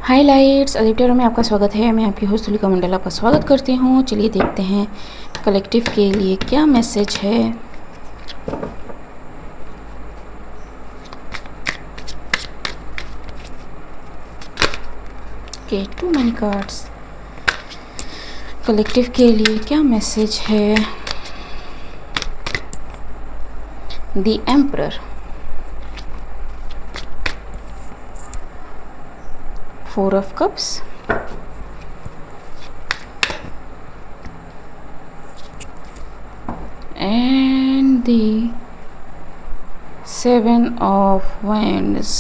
Highlights अदिप्टर में आपका स्वागत है। मैं आपकी होस्ट तुलिका मंडल आपका स्वागत करती हूँ। चलिए देखते हैं कलेक्टिव के लिए क्या मैसेज है। Okay, too many cards. Collective के लिए क्या मैसेज है। The emperor, Four of Cups, and the Seven of Wands.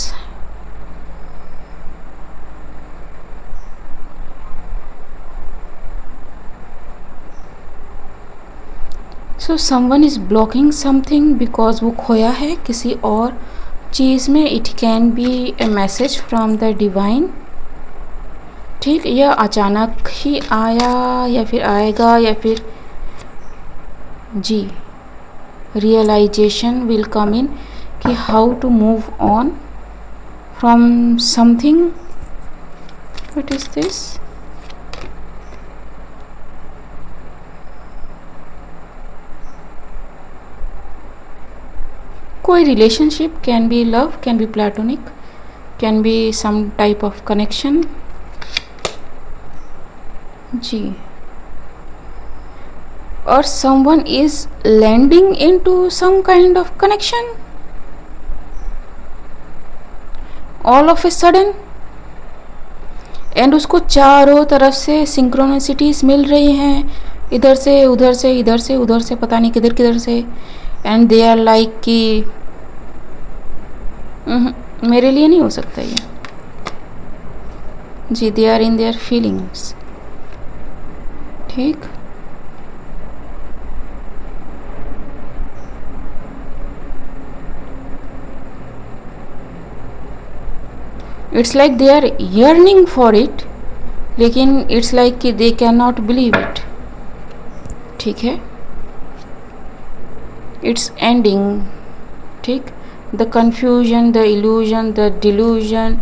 So someone is blocking something because वो खोया है किसी और चीज़ में. It can be a message from the divine. ठीक, यह अचानक ही आया या फिर आएगा या फिर जी रियलाइजेशन विल कम इन कि how to move on from something. What is this? कोई relationship, can be love, can be platonic, can be some type of connection. जी, or someone is landing into some kind of connection all of a sudden, and उसको चारों तरफ से सिंक्रोनिसिटीज मिल रही हैं, इधर से उधर से, इधर से उधर से, पता नहीं किधर किधर से. एंड दे आर लाइक कि मेरे लिए नहीं हो सकता ये. जी, they are in their feelings. ठीक, it's like they are yearning for it, लेकिन इट्स लाइक कि they can not believe it. ठीक है, इट्स एंडिंग. ठीक, the confusion, the illusion, the delusion,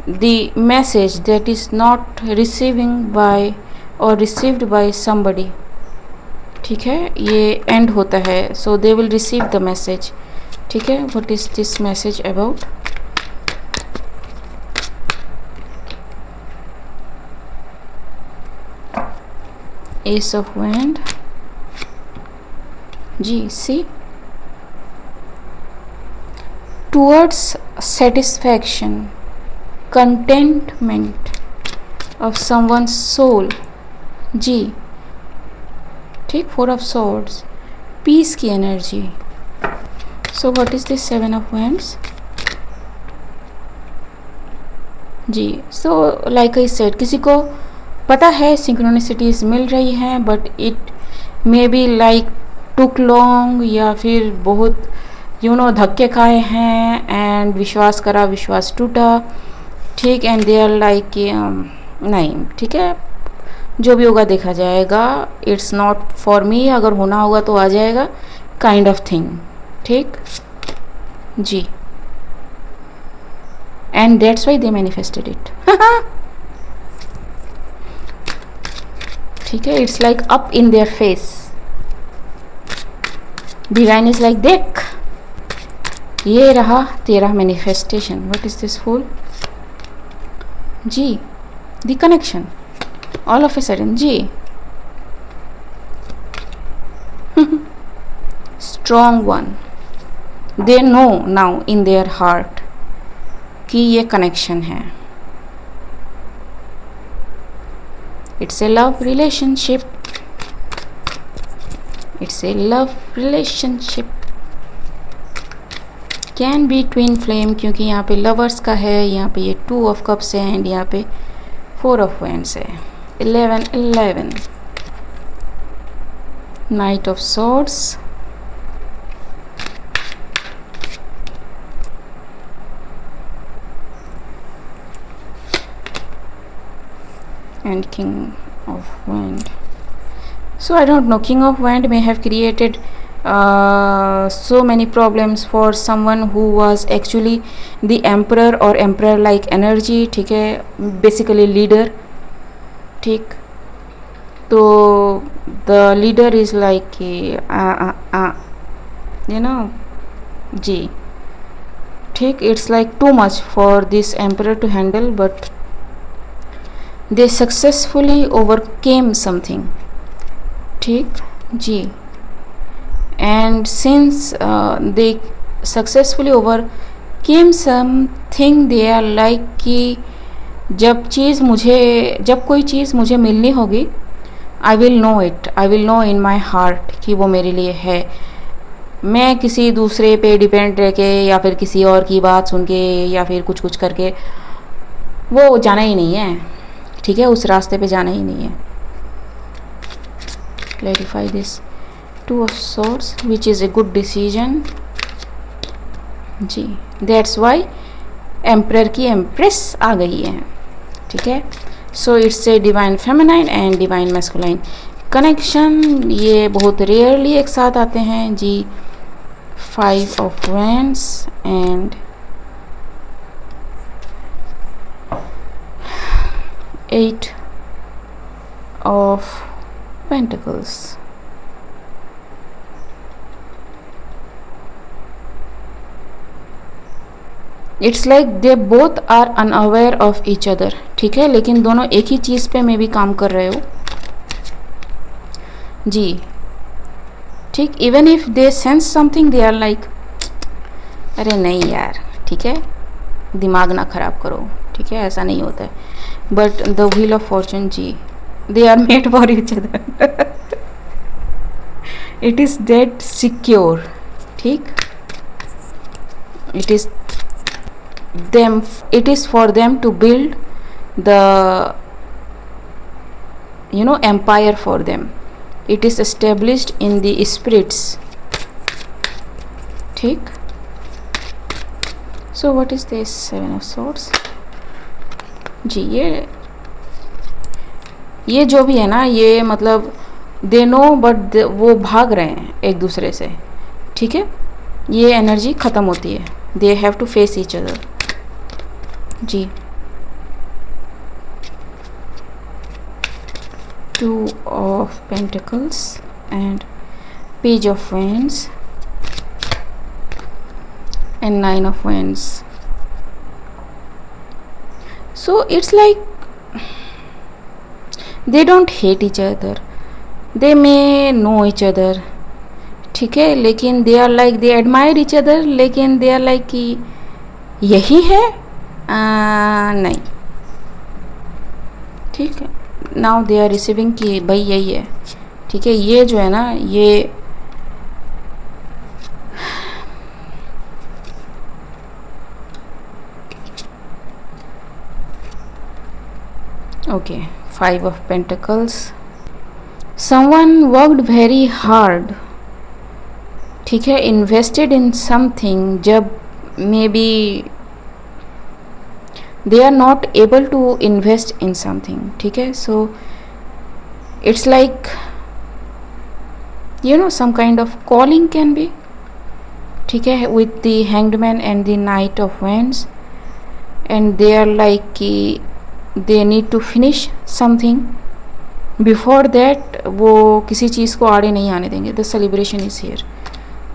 the message that is not receiving by और received by somebody. ठीक है, ये end होता है. So they will receive the message. ठीक है, what is this message about? As of wand. जी, see, towards satisfaction, contentment of someone's soul. जी, ठीक, फोर ऑफ सॉर्ड्स, पीस की energy. So what is this seven of wands? जी, so like I said, किसी को पता है synchronicities मिल रही हैं, but it may be like took long, या फिर बहुत धक्के खाए हैं एंड विश्वास करा, विश्वास टूटा. ठीक, एंड दे आर लाइक कि नहीं, ठीक है, जो भी होगा देखा जाएगा, इट्स नॉट फॉर मी, अगर होना होगा तो आ जाएगा, काइंड ऑफ थिंग. ठीक, जी, and that's why they manifested it. ठीक है, it's like up in their face. Divine is like, देख, ये रहा तेरा manifestation. What is this fool? जी, the connection all of a sudden. जी, strong one, they know now in their heart कि ये कनेक्शन है. It's a love relationship. It's a love relationship. Can be twin flame, क्योंकि यहाँ पे lovers का है, यहाँ पे ये टू ऑफ कप्स है, एंड यहाँ पे फोर ऑफ वैंड्स है. 11 night of swords, and king of wand. So I don't know, king of wand may have created so many problems for someone who was actually the emperor or emperor like energy, ठीक है, basically leader, ठीक. तो the leader is like you know, जी, ठीक, it's like too much for this emperor to handle, but they successfully overcame something, ठीक, जी. And since they successfully overcame something, they are like कि जब कोई चीज़ मुझे मिलनी होगी, I will know in my heart कि वो मेरे लिए है. मैं किसी दूसरे पे डिपेंड रह के या फिर किसी और की बात सुन के या फिर कुछ करके वो जाना ही नहीं है, ठीक है, उस रास्ते पे जाना ही नहीं है. Clarify this. Two of swords which is a good decision, जी. दैट्स वाई एम्परर की एम्प्रेस आ गई है, ठीक है. So it's a divine feminine and divine masculine connection. ये बहुत रेयरली एक साथ आते हैं जी. 5 of wands and 8 of pentacles. It's like they both are unaware of each other, ठीक है, लेकिन दोनों एक ही चीज़ पे में भी काम कर रहे हो, जी, ठीक. Even if they sense something they are like अरे नहीं यार, ठीक है, दिमाग ना खराब करो, ठीक है, ऐसा नहीं होता है. But the wheel of fortune, जी, they are made for each other. It is that secure, ठीक. It is for them to build the empire for them. It is established in the spirits, ठीक. So what is this 7 of swords, जी. ये जो भी है ना, ये मतलब they know but वो भाग रहे हैं एक दूसरे से, ठीक है. ये एनर्जी ख़त्म होती है. They have to face each other, जी. 2 of pentacles and page of wands and 9 of wands. So it's like they don't hate each other, they may know each other, ठीक है, लेकिन they are like they admire each other, लेकिन they are like कि यही है, नहीं, ठीक है. नाउ दे आर रिसीविंग कि भाई यही है, ठीक है. ये जो है ना, ये okay. 5 of pentacles. Someone worked very hard, ठीक है, invested in something, जब may be they are not able to invest in something, ठीक है. So it's like some kind of calling can be, ठीक है, with the hanged man and the knight of wands, and they are like कि they need to finish something before that. वो किसी चीज़ को आड़े नहीं आने देंगे. the celebration is here,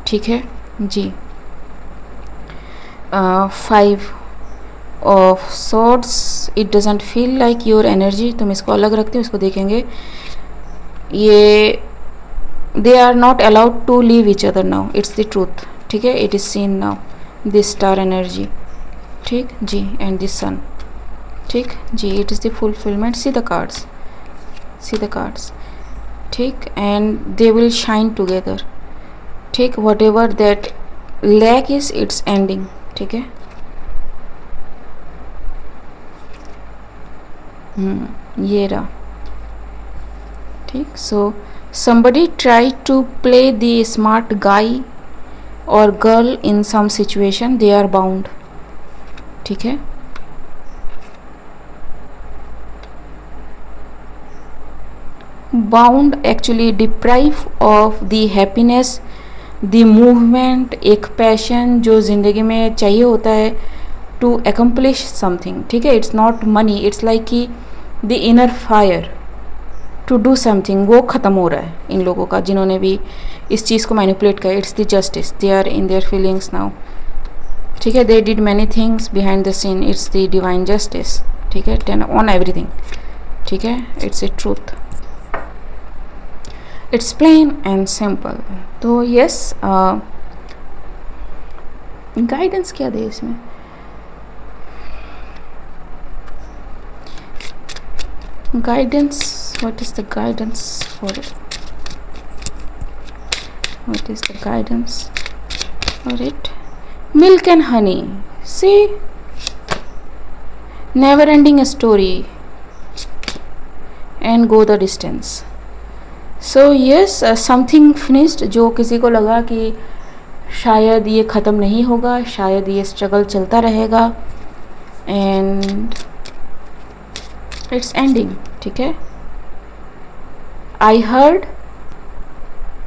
ठीक है, जी. 5 of swords. it doesn't feel like your energy. तुम इसको अलग रखते हो, इसको देखेंगे. ये they are not allowed to leave each other now. it's the truth, ठीक है. it is seen now, this star energy, ठीक, जी. and the sun, ठीक, जी. it is the fulfillment. see the cards, ठीक. and they will shine together, ठीक. whatever that lack is, it's ending, ठीक है. ये रहा, ठीक. सो somebody try to play the smart guy or girl in some situation, they are bound, ठीक है. bound actually deprive of the happiness the movement, एक passion जो ज़िंदगी में चाहिए होता है टू एकम्प्लिश समथिंग, ठीक है. It's not money, it's like कि the inner fire to do something, वो ख़त्म हो रहा है इन लोगों का जिन्होंने भी इस चीज़ को मैनिपुलेट किया. It's the justice, they are in their feelings now, ठीक है. They did many things behind the scene, it's the divine justice, ठीक है. टेन ऑन एवरीथिंग, ठीक है. It's a truth, it's plain and simple. तो yes, guidance क्या दे इसमें? Guidance, what is the guidance for it? What is the guidance for it? Milk and honey, see, never ending a story and go the distance. So yes, something finished. जो किसी को लगा कि शायद ये ख़त्म नहीं होगा, शायद ये स्ट्रगल चलता रहेगा, and इट्स एंडिंग, ठीक है. I heard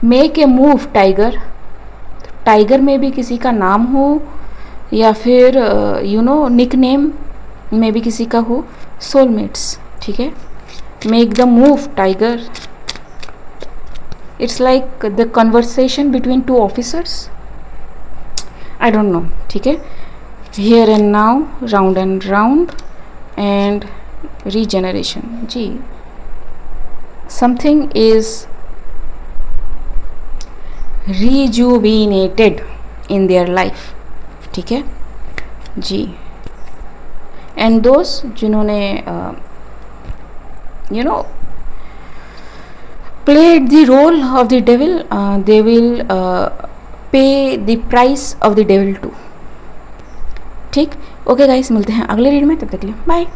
make a move tiger, tiger में भी किसी का नाम हो या फिर यू नो निक नेम में भी किसी का हो. सोलमेट्स, ठीक है. Make the move tiger, it's like the conversation between two officers, I don't know, ठीक है. Here and now, round and round and regeneration, जी. something is rejuvenated in their life, ठीक है जी. and those जिन्होंने you know played the role of the devil, they will pay the price of the devil too, ठीक. Okay guys, मिलते हैं अगले read में, तब तक के लिए बाय.